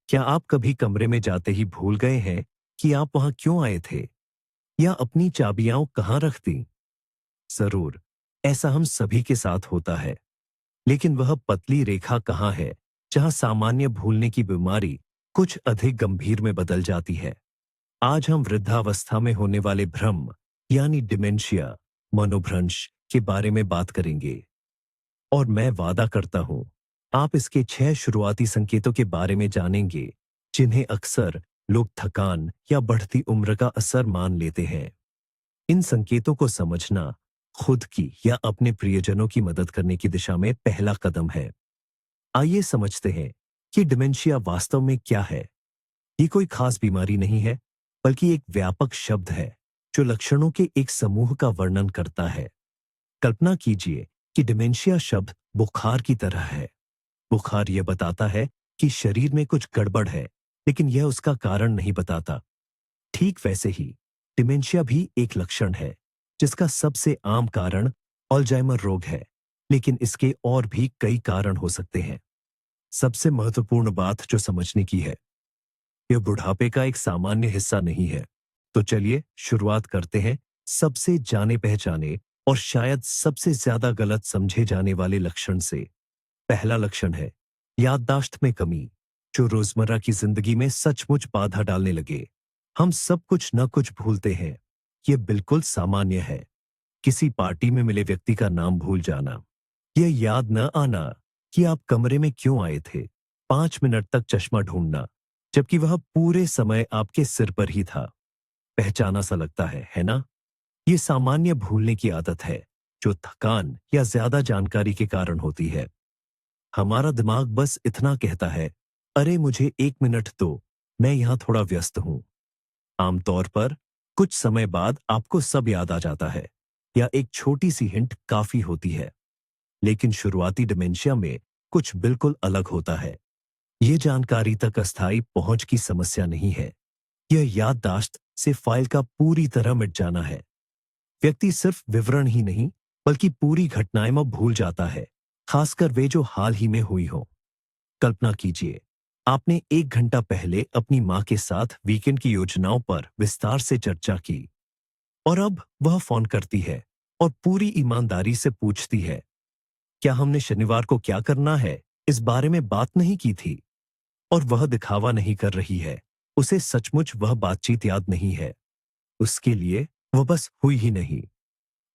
क्या आप कभी कमरे में जाते ही भूल गए हैं कि आप वहां क्यों आए थे या अपनी चाबियां कहाँ रख दी? जरूर, ऐसा हम सभी के साथ होता है। लेकिन वह पतली रेखा कहाँ है जहां सामान्य भूलने की बीमारी कुछ अधिक गंभीर में बदल जाती है? आज हम वृद्धावस्था में होने वाले भ्रम यानी डिमेंशिया, मनोभ्रंश के बारे में बात करेंगे। और मैं वादा करता हूं, आप इसके 6 शुरुआती संकेतों के बारे में जानेंगे जिन्हें अक्सर लोग थकान या बढ़ती उम्र का असर मान लेते हैं। इन संकेतों को समझना खुद की या अपने प्रियजनों की मदद करने की दिशा में पहला कदम है। आइए समझते हैं कि डिमेंशिया वास्तव में क्या है। ये कोई खास बीमारी नहीं है, बल्कि एक व्यापक शब्द है जो लक्षणों के एक समूह का वर्णन करता है। कल्पना कीजिए कि डिमेंशिया शब्द बुखार की तरह है। बुखार यह बताता है कि शरीर में कुछ गड़बड़ है, लेकिन यह उसका कारण नहीं बताता। ठीक वैसे ही डिमेंशिया भी एक लक्षण है जिसका सबसे आम कारण अल्जाइमर रोग है, लेकिन इसके और भी कई कारण हो सकते हैं। सबसे महत्वपूर्ण बात जो समझने की है, यह बुढ़ापे का एक सामान्य हिस्सा नहीं है। तो चलिए शुरुआत करते हैं सबसे जाने पहचाने और शायद सबसे ज्यादा गलत समझे जाने वाले लक्षण से। पहला लक्षण है याददाश्त में कमी, जो रोजमर्रा की जिंदगी में सचमुच बाधा डालने लगे। हम सब कुछ न कुछ भूलते हैं। यह बिल्कुल सामान्य है। किसी पार्टी में मिले व्यक्ति का नाम भूल जाना, यह याद न आना कि आप कमरे में क्यों आए थे, 5 मिनट तक चश्मा ढूंढना जबकि वह पूरे समय आपके सिर पर ही था। पहचाना सा लगता है ना? यह सामान्य भूलने की आदत है जो थकान या ज्यादा जानकारी के कारण होती है। हमारा दिमाग बस इतना कहता है, अरे मुझे 1 मिनट दो, मैं यहां थोड़ा व्यस्त हूं। आमतौर पर कुछ समय बाद आपको सब याद आ जाता है या एक छोटी सी हिंट काफी होती है। लेकिन शुरुआती डिमेंशिया में कुछ बिल्कुल अलग होता है। यह जानकारी तक अस्थायी पहुंच की समस्या नहीं है। यह याददाश्त से फाइल का पूरी तरह मिट जाना है। व्यक्ति सिर्फ विवरण ही नहीं, बल्कि पूरी घटनाएं में भूल जाता है, खासकर वे जो हाल ही में हुई हो। कल्पना कीजिए, आपने 1 घंटा पहले अपनी मां के साथ वीकेंड की योजनाओं पर विस्तार से चर्चा की और अब वह फोन करती है और पूरी ईमानदारी से पूछती है, क्या हमने शनिवार को क्या करना है इस बारे में बात नहीं की थी? और वह दिखावा नहीं कर रही है, उसे सचमुच वह बातचीत याद नहीं है। उसके लिए वह बस हुई ही नहीं।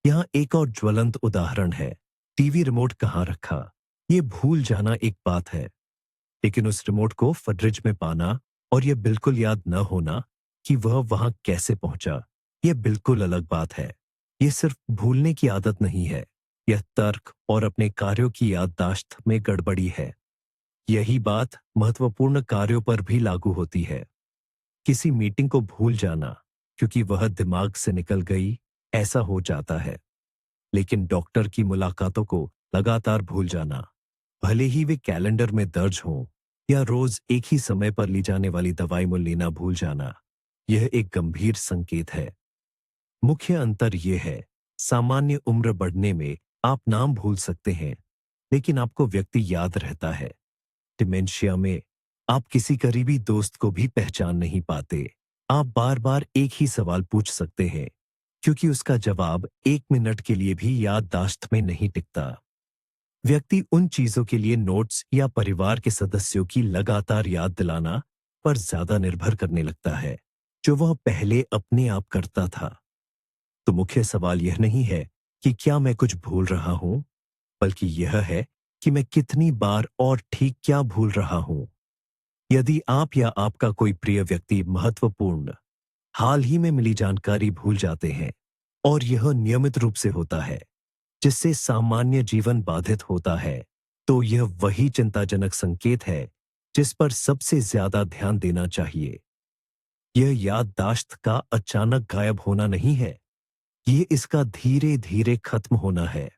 यहाँ एक और ज्वलंत उदाहरण है, टीवी रिमोट कहाँ रखा। ये भूल जाना एक बात है, लेकिन उस रिमोट को फ्रिज में पाना और यह बिल्कुल याद न होना कि वह वहां कैसे पहुंचा, यह बिल्कुल अलग बात है। यह सिर्फ भूलने की आदत नहीं है, यह तर्क और अपने कार्यों की याददाश्त में गड़बड़ी है। यही बात महत्वपूर्ण कार्यों पर भी लागू होती है। किसी मीटिंग को भूल जाना क्योंकि वह दिमाग से निकल गई, ऐसा हो जाता है। लेकिन डॉक्टर की मुलाकातों को लगातार भूल जाना, भले ही वे कैलेंडर में दर्ज हों, या रोज एक ही समय पर ली जाने वाली दवाई में लेना भूल जाना, यह एक गंभीर संकेत है। मुख्य अंतर यह है, सामान्य उम्र बढ़ने में आप नाम भूल सकते हैं, लेकिन आपको व्यक्ति याद रहता है। डिमेंशिया में आप किसी करीबी दोस्त को भी पहचान नहीं पाते। आप बार बार एक ही सवाल पूछ सकते हैं, क्योंकि उसका जवाब 1 मिनट के लिए भी याददाश्त में नहीं टिकता। व्यक्ति उन चीजों के लिए नोट्स या परिवार के सदस्यों की लगातार याद दिलाना पर ज्यादा निर्भर करने लगता है, जो वह पहले अपने आप करता था। तो मुख्य सवाल यह नहीं है कि क्या मैं कुछ भूल रहा हूं, बल्कि यह है कि मैं कितनी बार और ठीक क्या भूल रहा हूं। यदि आप या आपका कोई प्रिय व्यक्ति महत्वपूर्ण, हाल ही में मिली जानकारी भूल जाते हैं, और यह नियमित रूप से होता है, जिससे सामान्य जीवन बाधित होता है, तो यह वही चिंताजनक संकेत है जिस पर सबसे ज्यादा ध्यान देना चाहिए। यह याददाश्त का अचानक गायब होना नहीं है, ये इसका धीरे धीरे खत्म होना है।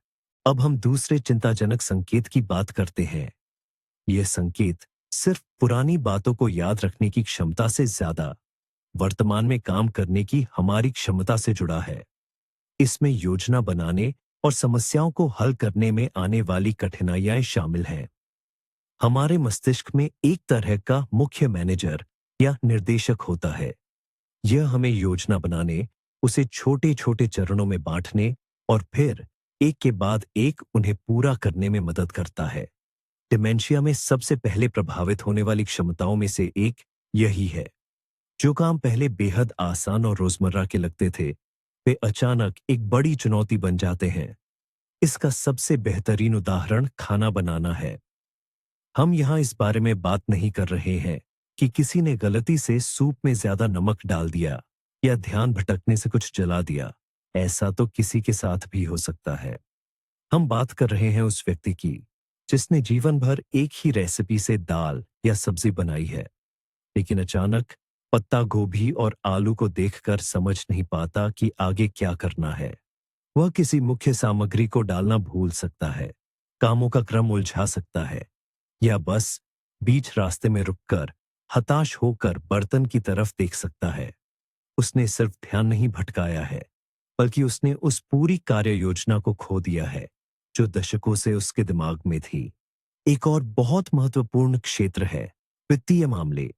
अब हम दूसरे चिंताजनक संकेत की बात करते हैं। यह संकेत सिर्फ पुरानी बातों को याद रखने की क्षमता से ज्यादा वर्तमान में काम करने की हमारी क्षमता से जुड़ा है। इसमें योजना बनाने और समस्याओं को हल करने में आने वाली कठिनाइयां शामिल हैं। हमारे मस्तिष्क में एक तरह का मुख्य मैनेजर या निर्देशक होता है। यह हमें योजना बनाने, उसे छोटे छोटे चरणों में बांटने और फिर एक के बाद एक उन्हें पूरा करने में मदद करता है। डिमेंशिया में सबसे पहले प्रभावित होने वाली क्षमताओं में से एक यही है। जो काम पहले बेहद आसान और रोजमर्रा के लगते थे, वे अचानक एक बड़ी चुनौती बन जाते हैं। इसका सबसे बेहतरीन उदाहरण खाना बनाना है। हम यहाँ इस बारे में बात नहीं कर रहे हैं कि किसी ने गलती से सूप में ज्यादा नमक डाल दिया या ध्यान भटकने से कुछ जला दिया। ऐसा तो किसी के साथ भी हो सकता है। हम बात कर रहे हैं उस व्यक्ति की जिसने जीवन भर एक ही रेसिपी से दाल या सब्जी बनाई है, लेकिन अचानक पत्ता गोभी और आलू को देखकर समझ नहीं पाता कि आगे क्या करना है। वह किसी मुख्य सामग्री को डालना भूल सकता है, कामों का क्रम उलझा सकता है, या बस बीच रास्ते में रुककर हताश होकर बर्तन की तरफ देख सकता है। उसने सिर्फ ध्यान नहीं भटकाया है, बल्कि उसने उस पूरी कार्य योजना को खो दिया है जो दशकों से उसके दिमाग में थी। एक और बहुत महत्वपूर्ण क्षेत्र है वित्तीय मामले।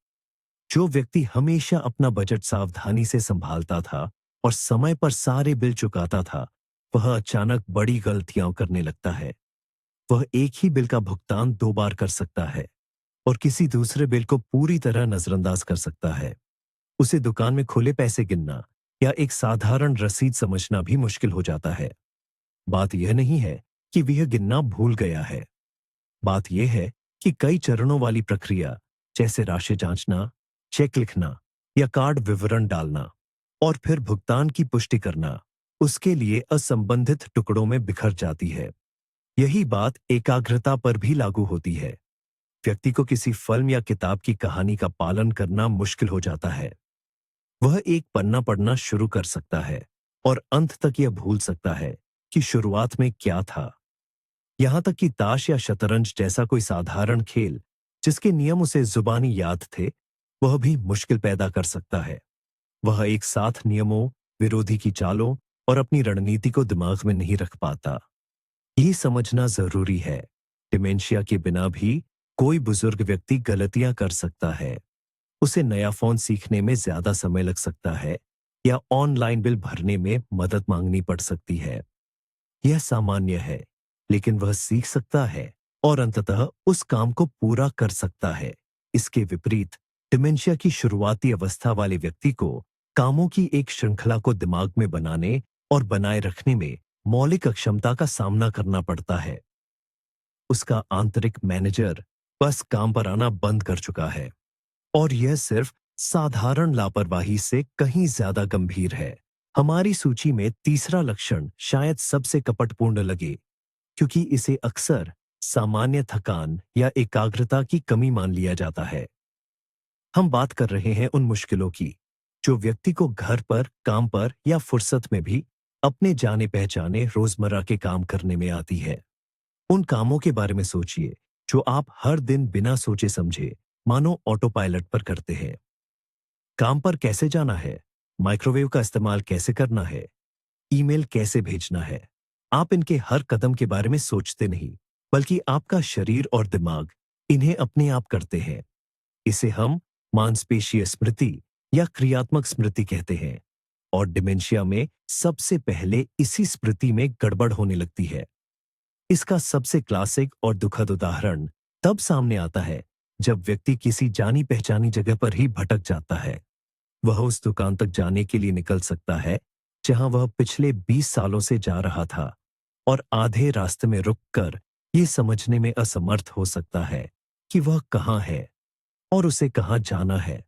जो व्यक्ति हमेशा अपना बजट सावधानी से संभालता था और समय पर सारे बिल चुकाता था, वह अचानक बड़ी गलतियां करने लगता है। वह एक ही बिल का भुगतान 2 बार कर सकता है और किसी दूसरे बिल को पूरी तरह नजरअंदाज कर सकता है। उसे दुकान में खुले पैसे गिनना या एक साधारण रसीद समझना भी मुश्किल हो जाता है। बात यह नहीं है कि वह गिनना भूल गया है। बात यह है कि कई चरणों वाली प्रक्रिया, जैसे राशि जांचना, चेक लिखना या कार्ड विवरण डालना और फिर भुगतान की पुष्टि करना, उसके लिए असंबंधित टुकड़ों में बिखर जाती है। यही बात एकाग्रता पर भी लागू होती है। व्यक्ति को किसी फिल्म या किताब की कहानी का पालन करना मुश्किल हो जाता है। वह एक पन्ना पढ़ना शुरू कर सकता है और अंत तक यह भूल सकता है कि शुरुआत में क्या था। यहां तक कि ताश या शतरंज जैसा कोई साधारण खेल जिसके नियम उसे जुबानी याद थे, वह भी मुश्किल पैदा कर सकता है। वह एक साथ नियमों, विरोधी की चालों और अपनी रणनीति को दिमाग में नहीं रख पाता। ये समझना जरूरी है, डिमेंशिया के बिना भी कोई बुजुर्ग व्यक्ति गलतियां कर सकता है। उसे नया फोन सीखने में ज्यादा समय लग सकता है या ऑनलाइन बिल भरने में मदद मांगनी पड़ सकती है। यह सामान्य है, लेकिन वह सीख सकता है और अंततः उस काम को पूरा कर सकता है। इसके विपरीत डिमेंशिया की शुरुआती अवस्था वाले व्यक्ति को कामों की एक श्रृंखला को दिमाग में बनाने और बनाए रखने में मौलिक अक्षमता का सामना करना पड़ता है। उसका आंतरिक मैनेजर बस काम पर आना बंद कर चुका है और यह सिर्फ साधारण लापरवाही से कहीं ज्यादा गंभीर है। हमारी सूची में तीसरा लक्षण शायद सबसे कपटपूर्ण लगे, क्योंकि इसे अक्सर सामान्य थकान या एकाग्रता की कमी मान लिया जाता है। हम बात कर रहे हैं उन मुश्किलों की जो व्यक्ति को घर पर, काम पर या फुर्सत में भी अपने जाने पहचाने रोजमर्रा के काम करने में आती है। उन कामों के बारे में सोचिए जो आप हर दिन बिना सोचे समझे, मानो ऑटो पायलट पर करते हैं। काम पर कैसे जाना है, माइक्रोवेव का इस्तेमाल कैसे करना है, ईमेल कैसे भेजना है। आप इनके हर कदम के बारे में सोचते नहीं, बल्कि आपका शरीर और दिमाग इन्हें अपने आप करते हैं। इसे हम मांसपेशीय स्मृति या क्रियात्मक स्मृति कहते हैं और डिमेंशिया में सबसे पहले इसी स्मृति में गड़बड़ होने लगती है। इसका सबसे क्लासिक और दुखद उदाहरण तब सामने आता है जब व्यक्ति किसी जानी पहचानी जगह पर ही भटक जाता है। वह उस दुकान तक जाने के लिए निकल सकता है जहां वह पिछले 20 सालों से जा रहा था और आधे रास्ते में रुककर ये समझने में असमर्थ हो सकता है कि वह कहाँ है और उसे कहाँ जाना है।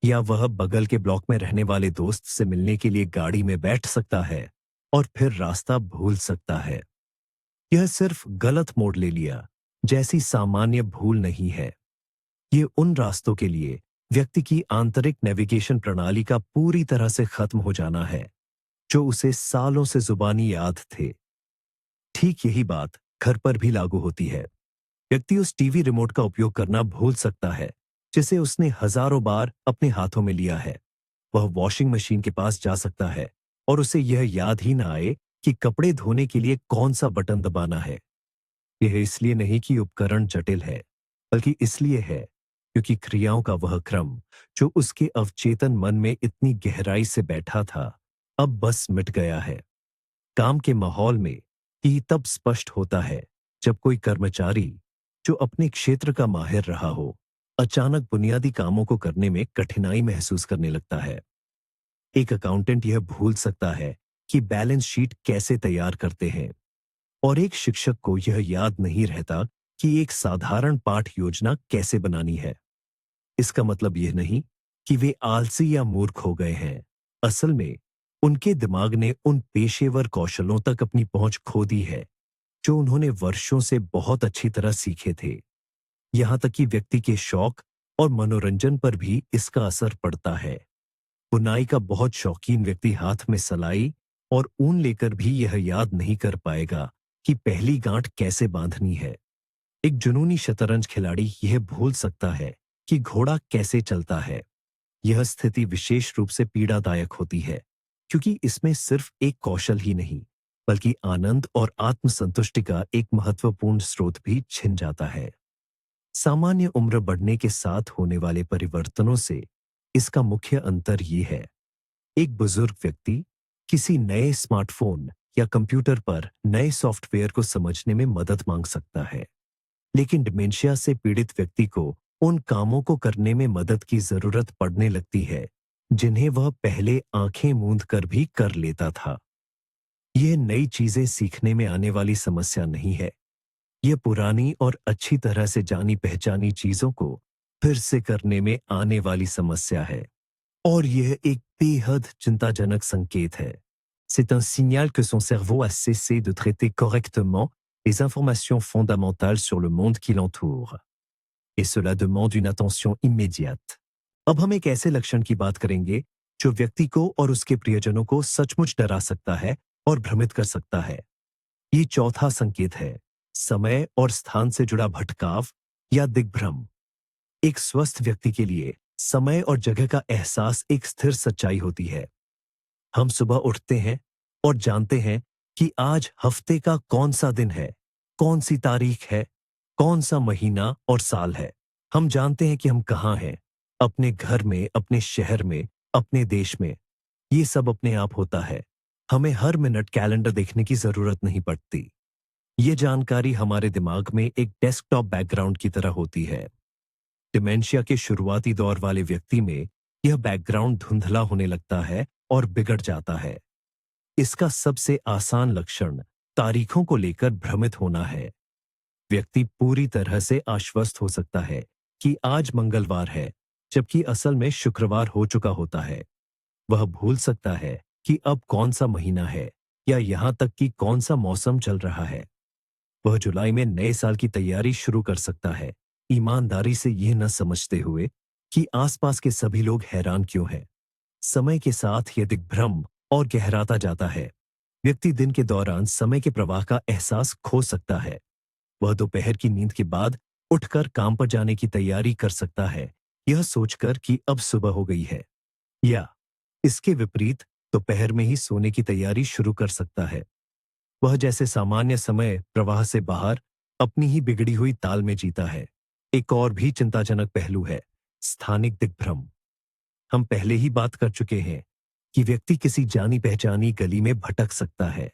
या वह बगल के ब्लॉक में रहने वाले दोस्त से मिलने के लिए गाड़ी में बैठ सकता है और फिर रास्ता भूल सकता है। यह सिर्फ गलत मोड़ ले लिया जैसी सामान्य भूल नहीं है। ये उन रास्तों के लिए व्यक्ति की आंतरिक नेविगेशन प्रणाली का पूरी तरह से खत्म हो जाना है जो उसे सालों से जुबानी याद थे। ठीक यही बात घर पर भी लागू होती है। व्यक्ति उस टीवी रिमोट का उपयोग करना भूल सकता है जिसे उसने हजारों बार अपने हाथों में लिया है। वह वॉशिंग मशीन के पास जा सकता है और उसे यह याद ही ना आए कि कपड़े धोने के लिए कौन सा बटन दबाना है। यह इसलिए नहीं कि उपकरण जटिल है, बल्कि इसलिए है क्योंकि क्रियाओं का वह क्रम जो उसके अवचेतन मन में इतनी गहराई से बैठा था, अब बस मिट गया है। काम के माहौल में ये तब स्पष्ट होता है जब कोई कर्मचारी जो अपने क्षेत्र का माहिर रहा हो, अचानक बुनियादी कामों को करने में कठिनाई महसूस करने लगता है। एक अकाउंटेंट यह भूल सकता है कि बैलेंस शीट कैसे तैयार करते हैं, और एक शिक्षक को यह याद नहीं रहता कि एक साधारण पाठ योजना कैसे बनानी है। इसका मतलब यह नहीं कि वे आलसी या मूर्ख हो गए हैं। असल में उनके दिमाग ने उन पेशेवर कौशलों तक अपनी पहुंच खो दी है जो उन्होंने वर्षों से बहुत अच्छी तरह सीखे थे। यहां तक कि व्यक्ति के शौक और मनोरंजन पर भी इसका असर पड़ता है। बुनाई का बहुत शौकीन व्यक्ति हाथ में सलाई और ऊन लेकर भी यह याद नहीं कर पाएगा कि पहली गांठ कैसे बांधनी है। एक जुनूनी शतरंज खिलाड़ी यह भूल सकता है कि घोड़ा कैसे चलता है। यह स्थिति विशेष रूप से पीड़ादायक होती है क्योंकि इसमें सिर्फ एक कौशल ही नहीं बल्कि आनंद और आत्मसंतुष्टि का एक महत्वपूर्ण स्रोत भी छिन जाता है। सामान्य उम्र बढ़ने के साथ होने वाले परिवर्तनों से इसका मुख्य अंतर ये है। एक बुजुर्ग व्यक्ति किसी नए स्मार्टफोन या कंप्यूटर पर नए सॉफ्टवेयर को समझने में मदद मांग सकता है, लेकिन डिमेंशिया से पीड़ित व्यक्ति को उन कामों को करने में मदद की जरूरत पड़ने लगती है जिन्हें वह पहले आंखें मूंद कर भी कर लेता था। यह नई चीजें सीखने में आने वाली समस्या नहीं है। यह पुरानी और अच्छी तरह से जानी पहचानी चीजों को फिर से करने में आने वाली समस्या है। और यह एक बेहद चिंताजनक संकेत है। C'est un signal que son cerveau a cessé de traiter correctement les informations fondamentales sur le monde qui l'entoure. Et cela demande une attention immédiate. अब हम एक ऐसे लक्षण की बात करेंगे जो व्यक्ति को और उसके प्रियजनों को सचमुच डरा सकता है और भ्रमित कर सकता है। ये चौथा संकेत है, समय और स्थान से जुड़ा भटकाव या दिग्भ्रम। एक स्वस्थ व्यक्ति के लिए समय और जगह का एहसास एक स्थिर सच्चाई होती है। हम सुबह उठते हैं और जानते हैं कि आज हफ्ते का कौन सा दिन है, कौन सी तारीख है, कौन सा महीना और साल है। हम जानते हैं कि हम कहाँ हैं, अपने घर में, अपने शहर में, अपने देश में। ये सब अपने आप होता है। हमें हर मिनट कैलेंडर देखने की जरूरत नहीं पड़ती। ये जानकारी हमारे दिमाग में एक डेस्कटॉप बैकग्राउंड की तरह होती है। डिमेंशिया के शुरुआती दौर वाले व्यक्ति में यह बैकग्राउंड धुंधला होने लगता है और बिगड़ जाता है। इसका सबसे आसान लक्षण तारीखों को लेकर भ्रमित होना है। व्यक्ति पूरी तरह से आश्वस्त हो सकता है कि आज मंगलवार है, जबकि असल में शुक्रवार हो चुका होता है। वह भूल सकता है कि अब कौन सा महीना है या यहां तक कि कौन सा मौसम चल रहा है। वह जुलाई में नए साल की तैयारी शुरू कर सकता है, ईमानदारी से यह न समझते हुए कि आसपास के सभी लोग हैरान क्यों हैं। समय के साथ यह दिग्भ्रम और गहराता जाता है। व्यक्ति दिन के दौरान समय के प्रवाह का एहसास खो सकता है। वह दोपहर की नींद के बाद उठकर काम पर जाने की तैयारी कर सकता है, यह सोचकर कि अब सुबह हो गई है, या इसके विपरीत दोपहर में ही सोने की तैयारी शुरू कर सकता है। वह जैसे सामान्य समय प्रवाह से बाहर अपनी ही बिगड़ी हुई ताल में जीता है। एक और भी चिंताजनक पहलू है स्थानिक दिग्भ्रम। हम पहले ही बात कर चुके हैं कि व्यक्ति किसी जानी पहचानी गली में भटक सकता है,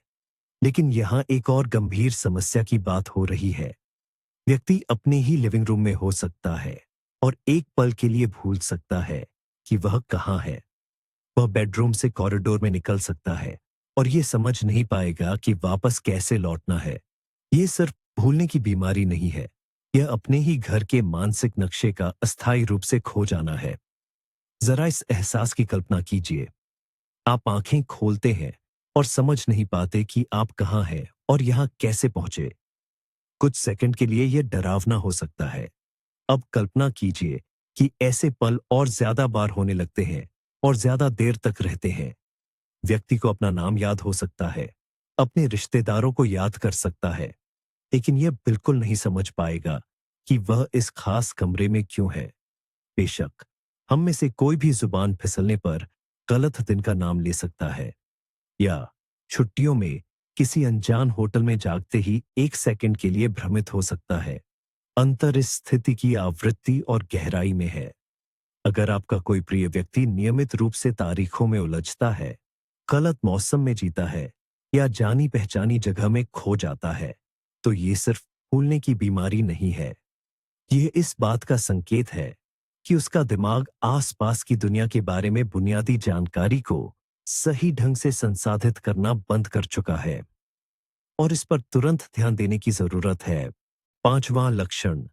लेकिन यहां एक और गंभीर समस्या की बात हो रही है। व्यक्ति अपने ही लिविंग रूम में हो सकता है और एक पल के लिए भूल सकता है कि वह कहां है। वह बेडरूम से कॉरिडोर में निकल सकता है और यह समझ नहीं पाएगा कि वापस कैसे लौटना है। यह सिर्फ भूलने की बीमारी नहीं है, यह अपने ही घर के मानसिक नक्शे का अस्थायी रूप से खो जाना है। जरा इस एहसास की कल्पना कीजिए। आप आंखें खोलते हैं और समझ नहीं पाते कि आप कहां हैं और यहां कैसे पहुंचे। कुछ सेकंड के लिए यह डरावना हो सकता है। अब कल्पना कीजिए कि ऐसे पल और ज्यादा बार होने लगते हैं और ज्यादा देर तक रहते हैं। व्यक्ति को अपना नाम याद हो सकता है, अपने रिश्तेदारों को याद कर सकता है, लेकिन यह बिल्कुल नहीं समझ पाएगा कि वह इस खास कमरे में क्यों है। बेशक हम में से कोई भी जुबान फिसलने पर गलत दिन का नाम ले सकता है, या छुट्टियों में किसी अनजान होटल में जागते ही एक सेकंड के लिए भ्रमित हो सकता है। अंतर इस स्थिति की आवृत्ति और गहराई में है। अगर आपका कोई प्रिय व्यक्ति नियमित रूप से तारीखों में उलझता है, गलत मौसम में जीता है या जानी पहचानी जगह में खो जाता है, तो ये सिर्फ भूलने की बीमारी नहीं है। यह इस बात का संकेत है कि उसका दिमाग आसपास की दुनिया के बारे में बुनियादी जानकारी को सही ढंग से संसाधित करना बंद कर चुका है और इस पर तुरंत ध्यान देने की जरूरत है। पांचवां लक्षण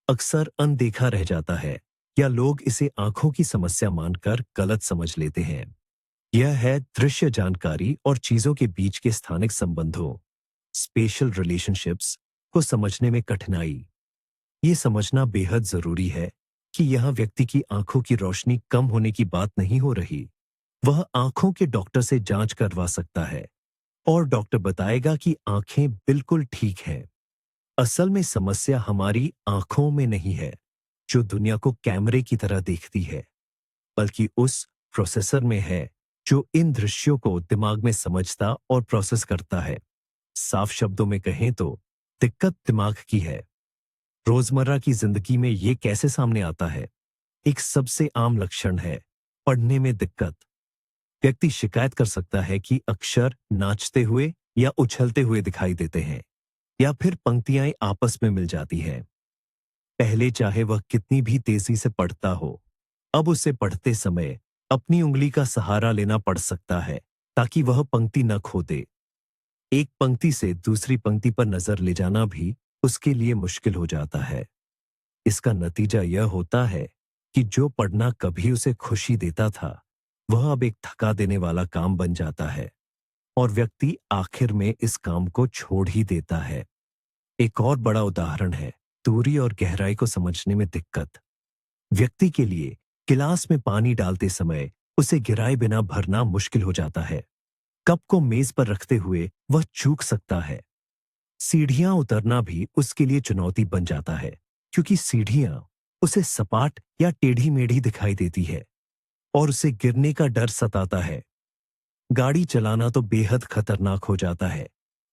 अक्सर अनदेखा रह जाता है या लोग इसे आंखों की समस्या मानकर गलत समझ लेते हैं। यह है दृश्य जानकारी और चीजों के बीच के स्थानिक संबंधों स्पेशल रिलेशनशिप्स को समझने में कठिनाई। ये समझना बेहद जरूरी है कि यह व्यक्ति की आंखों की रोशनी कम होने की बात नहीं हो रही। वह आंखों के डॉक्टर से जांच करवा सकता है और डॉक्टर बताएगा कि आंखें बिल्कुल ठीक हैं। असल में समस्या हमारी आंखों में नहीं है, जो दुनिया को कैमरे की तरह देखती है, बल्कि उस प्रोसेसर में है जो इन दृश्यों को दिमाग में समझता और प्रोसेस करता है। साफ शब्दों में कहें तो दिक्कत दिमाग की है। रोजमर्रा की जिंदगी में ये कैसे सामने आता है? एक सबसे आम लक्षण है पढ़ने में दिक्कत। व्यक्ति शिकायत कर सकता है कि अक्षर नाचते हुए या उछलते हुए दिखाई देते हैं या फिर पंक्तियां आपस में मिल जाती हैं। पहले चाहे वह कितनी भी तेजी से पढ़ता हो, अब उसे पढ़ते समय अपनी उंगली का सहारा लेना पड़ सकता है ताकि वह पंक्ति न खो दे। एक पंक्ति से दूसरी पंक्ति पर नजर ले जाना भी उसके लिए मुश्किल हो जाता है। इसका नतीजा यह होता है कि जो पढ़ना कभी उसे खुशी देता था, वह अब एक थका देने वाला काम बन जाता है और व्यक्ति आखिर में इस काम को छोड़ ही देता है। एक और बड़ा उदाहरण है दूरी और गहराई को समझने में दिक्कत। व्यक्ति के लिए गिलास में पानी डालते समय उसे गिराए बिना भरना मुश्किल हो जाता है। कप को मेज पर रखते हुए वह चूक सकता है। सीढ़ियां उतरना भी उसके लिए चुनौती बन जाता है, क्योंकि सीढ़ियां उसे सपाट या टेढ़ी मेढ़ी दिखाई देती है और उसे गिरने का डर सताता है। गाड़ी चलाना तो बेहद खतरनाक हो जाता है,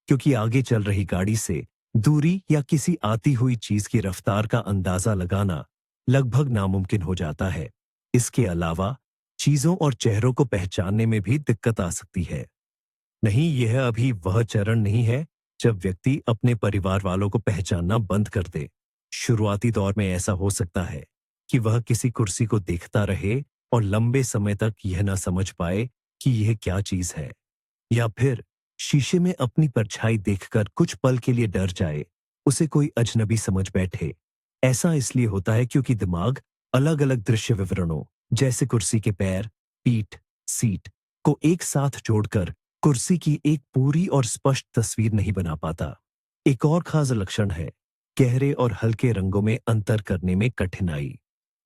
क्योंकि आगे चल रही गाड़ी से दूरी या किसी आती हुई चीज की रफ्तार का अंदाजा लगाना लगभग नामुमकिन हो जाता है। इसके अलावा चीजों और चेहरों को पहचानने में भी दिक्कत आ सकती है। नहीं, यह अभी वह चरण नहीं है जब व्यक्ति अपने परिवार वालों को पहचानना बंद कर दे। शुरुआती दौर में ऐसा हो सकता है कि वह किसी कुर्सी को देखता रहे और लंबे समय तक यह ना समझ पाए कि यह क्या चीज है, या फिर शीशे में अपनी परछाई देखकर कुछ पल के लिए डर जाए, उसे कोई अजनबी समझ बैठे। ऐसा इसलिए होता है क्योंकि दिमाग अलग अलग दृश्य विवरणों जैसे कुर्सी के पैर, पीठ, सीट को एक साथ जोड़कर कुर्सी की एक पूरी और स्पष्ट तस्वीर नहीं बना पाता। एक और खास लक्षण है गहरे और हल्के रंगों में अंतर करने में कठिनाई।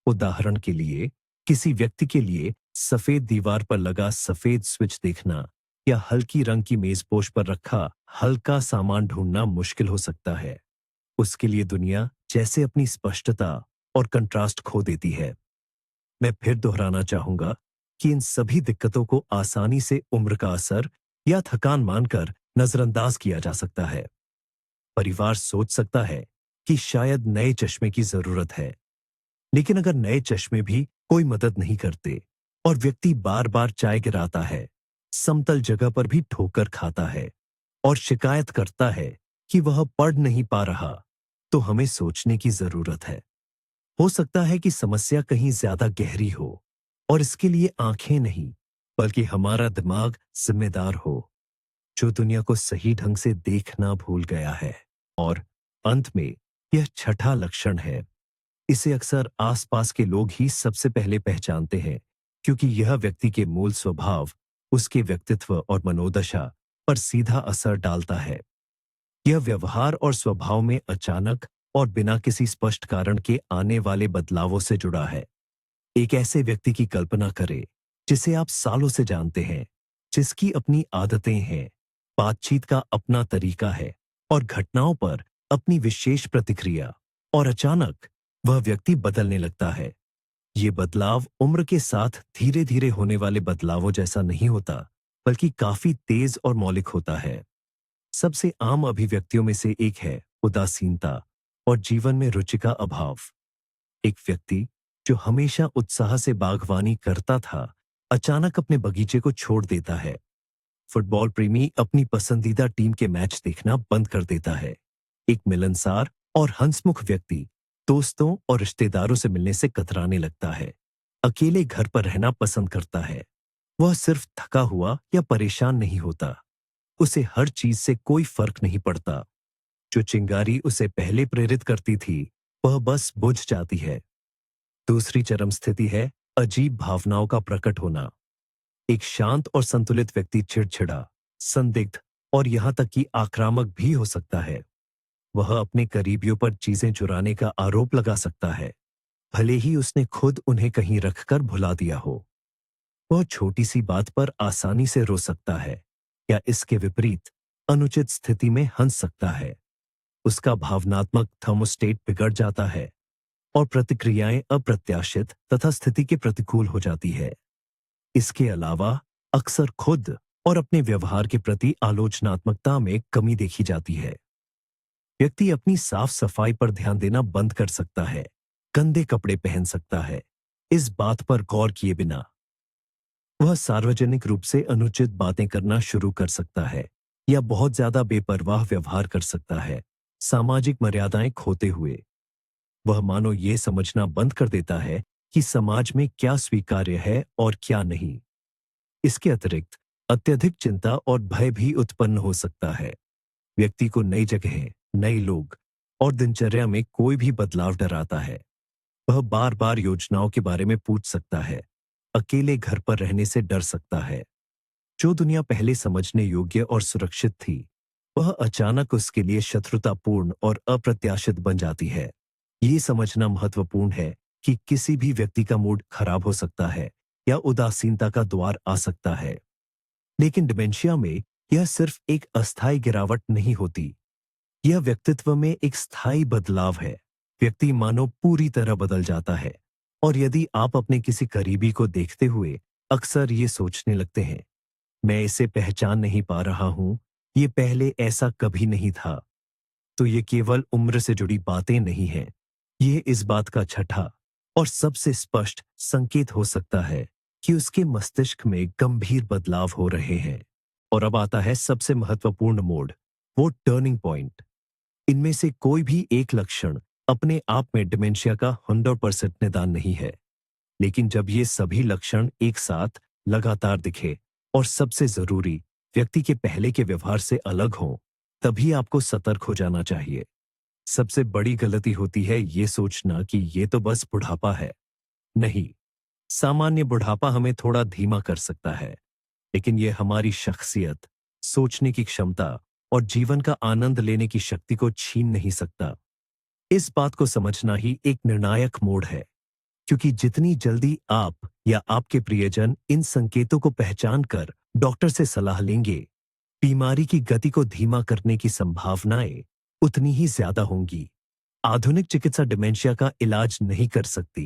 उदाहरण के लिए, किसी व्यक्ति के लिए सफेद दीवार पर लगा सफेद स्विच देखना या हल्की रंग की मेजपोश पर रखा हल्का सामान ढूंढना मुश्किल हो सकता है। उसके लिए दुनिया जैसे अपनी स्पष्टता और कंट्रास्ट खो देती है। मैं फिर दोहराना चाहूंगा कि इन सभी दिक्कतों को आसानी से उम्र का असर या थकान मानकर नजरअंदाज किया जा सकता है। परिवार सोच सकता है कि शायद नए चश्मे की जरूरत है, लेकिन अगर नए चश्मे भी कोई मदद नहीं करते और व्यक्ति बार बार चाय गिराता है, समतल जगह पर भी ठोकर खाता है और शिकायत करता है कि वह पढ़ नहीं पा रहा, तो हमें सोचने की जरूरत है। हो सकता है कि समस्या कहीं ज्यादा गहरी हो और इसके लिए आंखें नहीं, बल्कि हमारा दिमाग जिम्मेदार हो, जो दुनिया को सही ढंग से देखना भूल गया है। और अंत में यह छठा लक्षण है। इसे अक्सर आसपास के लोग ही सबसे पहले पहचानते हैं, क्योंकि यह व्यक्ति के मूल स्वभाव, उसके व्यक्तित्व और मनोदशा पर सीधा असर डालता है। यह व्यवहार और स्वभाव में अचानक और बिना किसी स्पष्ट कारण के आने वाले बदलावों से जुड़ा है। एक ऐसे व्यक्ति की कल्पना करें जिसे आप सालों से जानते हैं, जिसकी अपनी आदतें हैं, बातचीत का अपना तरीका है और घटनाओं पर अपनी विशेष प्रतिक्रिया, और अचानक वह व्यक्ति बदलने लगता है। ये बदलाव उम्र के साथ धीरे धीरे होने वाले बदलावों जैसा नहीं होता, बल्कि काफी तेज और मौलिक होता है। सबसे आम अभिव्यक्तियों में से एक है उदासीनता। और जीवन में रुचि का अभाव। एक व्यक्ति जो हमेशा उत्साह से बागवानी करता था, अचानक अपने बगीचे को छोड़ देता है। फुटबॉल प्रेमी अपनी पसंदीदा टीम के मैच देखना बंद कर देता है। एक मिलनसार और हंसमुख व्यक्ति दोस्तों और रिश्तेदारों से मिलने से कतराने लगता है। अकेले घर पर रहना पसंद करता है। वह सिर्फ थका हुआ या परेशान नहीं होता, उसे हर चीज से कोई फर्क नहीं पड़ता। जो चिंगारी उसे पहले प्रेरित करती थी, वह बस बुझ जाती है। दूसरी चरम स्थिति है अजीब भावनाओं का प्रकट होना। एक शांत और संतुलित व्यक्ति चिड़चिड़ा, संदिग्ध और यहां तक कि आक्रामक भी हो सकता है। वह अपने करीबियों पर चीजें चुराने का आरोप लगा सकता है, भले ही उसने खुद उन्हें कहीं रखकर भुला दिया हो। वह छोटी सी बात पर आसानी से रो सकता है या इसके विपरीत अनुचित स्थिति में हंस सकता है। उसका भावनात्मक थर्मोस्टेट बिगड़ जाता है और प्रतिक्रियाएं अप्रत्याशित तथा स्थिति के प्रतिकूल हो जाती है। इसके अलावा अक्सर खुद और अपने व्यवहार के प्रति आलोचनात्मकता में कमी देखी जाती है। व्यक्ति अपनी साफ सफाई पर ध्यान देना बंद कर सकता है, गंदे कपड़े पहन सकता है, इस बात पर गौर किए बिना। वह सार्वजनिक रूप से अनुचित बातें करना शुरू कर सकता है या बहुत ज्यादा बेपरवाह व्यवहार कर सकता है, सामाजिक मर्यादाएं खोते हुए। वह मानो ये समझना बंद कर देता है कि समाज में क्या स्वीकार्य है और क्या नहीं। इसके अतिरिक्त अत्यधिक चिंता और भय भी उत्पन्न हो सकता है। व्यक्ति को नई जगहें, नए लोग और दिनचर्या में कोई भी बदलाव डराता है। वह बार बार योजनाओं के बारे में पूछ सकता है, अकेले घर पर रहने से डर सकता है। जो दुनिया पहले समझने योग्य और सुरक्षित थी, वह अचानक उसके लिए शत्रुतापूर्ण और अप्रत्याशित बन जाती है। ये समझना महत्वपूर्ण है कि किसी भी व्यक्ति का मूड खराब हो सकता है या उदासीनता का द्वार आ सकता है। लेकिन डिमेंशिया में यह सिर्फ एक अस्थायी गिरावट नहीं होती, यह व्यक्तित्व में एक स्थायी बदलाव है। व्यक्ति मानो पूरी तरह बदल जाता है और यदि आप अपने किसी करीबी को देखते हुए अक्सर ये सोचने लगते हैं, मैं इसे पहचान नहीं पा रहा हूं, ये पहले ऐसा कभी नहीं था, तो ये केवल उम्र से जुड़ी बातें नहीं हैं। ये इस बात का छठा और सबसे स्पष्ट संकेत हो सकता है कि उसके मस्तिष्क में गंभीर बदलाव हो रहे हैं। और अब आता है सबसे महत्वपूर्ण मोड़, वो टर्निंग पॉइंट। इनमें से कोई भी एक लक्षण अपने आप में डिमेंशिया का 100% निदान नहीं है, लेकिन जब ये सभी लक्षण एक साथ लगातार दिखे और सबसे जरूरी व्यक्ति के पहले के व्यवहार से अलग हों, तभी आपको सतर्क हो जाना चाहिए। सबसे बड़ी गलती होती है ये सोचना कि ये तो बस बुढ़ापा है। नहीं, सामान्य बुढ़ापा हमें थोड़ा धीमा कर सकता है, लेकिन यह हमारी शख्सियत, सोचने की क्षमता और जीवन का आनंद लेने की शक्ति को छीन नहीं सकता। इस बात को समझना ही एक निर्णायक मोड़ है, क्योंकि जितनी जल्दी आप या आपके प्रियजन इन संकेतों को पहचान कर डॉक्टर से सलाह लेंगे, बीमारी की गति को धीमा करने की संभावनाएं उतनी ही ज्यादा होंगी। आधुनिक चिकित्सा डिमेंशिया का इलाज नहीं कर सकती,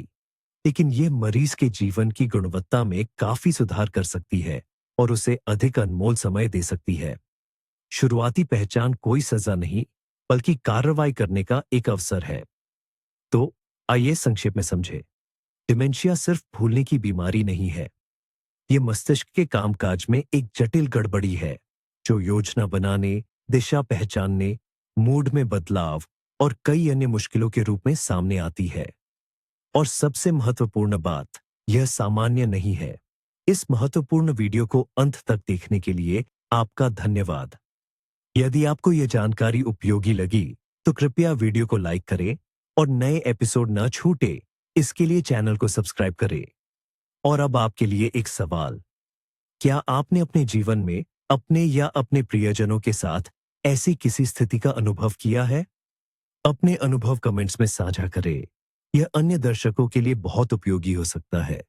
लेकिन यह मरीज के जीवन की गुणवत्ता में काफी सुधार कर सकती है और उसे अधिक अनमोल समय दे सकती है। शुरुआती पहचान कोई सजा नहीं, बल्कि कार्रवाई करने का एक अवसर है। तो आइए संक्षेप में समझें। डिमेंशिया सिर्फ भूलने की बीमारी नहीं है, यह मस्तिष्क के कामकाज में एक जटिल गड़बड़ी है जो योजना बनाने, दिशा पहचानने, मूड में बदलाव और कई अन्य मुश्किलों के रूप में सामने आती है। और सबसे महत्वपूर्ण बात, यह सामान्य नहीं है। इस महत्वपूर्ण वीडियो को अंत तक देखने के लिए आपका धन्यवाद। यदि आपको यह जानकारी उपयोगी लगी, तो कृपया वीडियो को लाइक करें और नए एपिसोड न छूटे, इसके लिए चैनल को सब्सक्राइब करें। और अब आपके लिए एक सवाल, क्या आपने अपने जीवन में अपने या अपने प्रियजनों के साथ ऐसी किसी स्थिति का अनुभव किया है? अपने अनुभव कमेंट्स में साझा करें, यह अन्य दर्शकों के लिए बहुत उपयोगी हो सकता है।